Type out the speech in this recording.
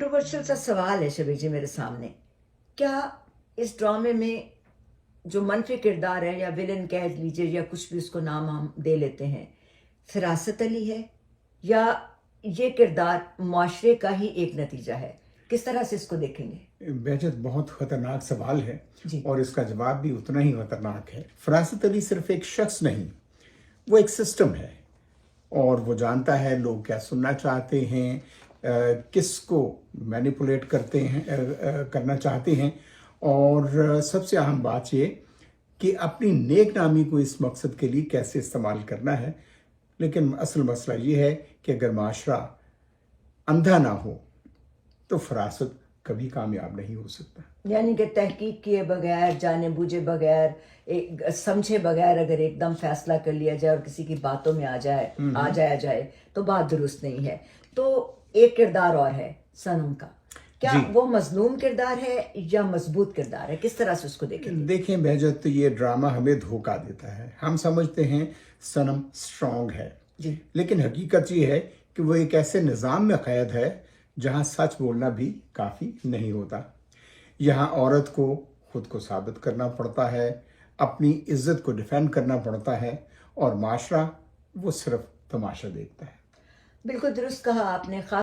Controversial सा सवाल है शबीर जी मेरे सामने। क्या इस ड्रामे में जो मनफी किरदार है या विलन कह लीजिए या कुछ भी उसको नाम हम दे लेते हैं, फिरासत अली है या ये किरदार माशरे का ही एक नतीजा है? किस तरह से इसको देखेंगे? बेहद बहुत खतरनाक सवाल है जी। और इसका जवाब भी उतना ही खतरनाक है। फरासत अली सिर्फ एक शख्स नहीं, वो एक सिस्टम है और वो जानता है लोग क्या सुनना चाहते हैं, किसको मैनिपुलेट करते हैं, करना चाहते हैं। और सबसे अहम बात ये कि अपनी नेक नामी को इस मकसद के लिए कैसे इस्तेमाल करना है। लेकिन असल मसला ये है कि अगर माशरा अंधा ना हो तो फरासत कभी कामयाब नहीं हो सकता। यानी कि तहकीक किए बगैर, जाने बूझे बगैर, समझे बगैर अगर एकदम फैसला कर लिया जाए और किसी की बातों में आ जाया जाए तो बात दुरुस्त नहीं है। तो एक किरदार और है सनम का, क्या वो मजलूम किरदार है या मजबूत किरदार है? किस तरह से उसको देखें? देखें बेहजत, तो ये ड्रामा हमें धोखा देता है। हम समझते हैं सनम स्ट्रांग है जी, लेकिन हकीकत ये है कि वो एक ऐसे निज़ाम में कैद है जहां सच बोलना भी काफ़ी नहीं होता। यहाँ औरत को खुद को साबित करना पड़ता है, अपनी इज्जत को डिफेंड करना पड़ता है और माशरा वो सिर्फ तमाशा देखता है। बिल्कुल दुरुस्त कहा आपने।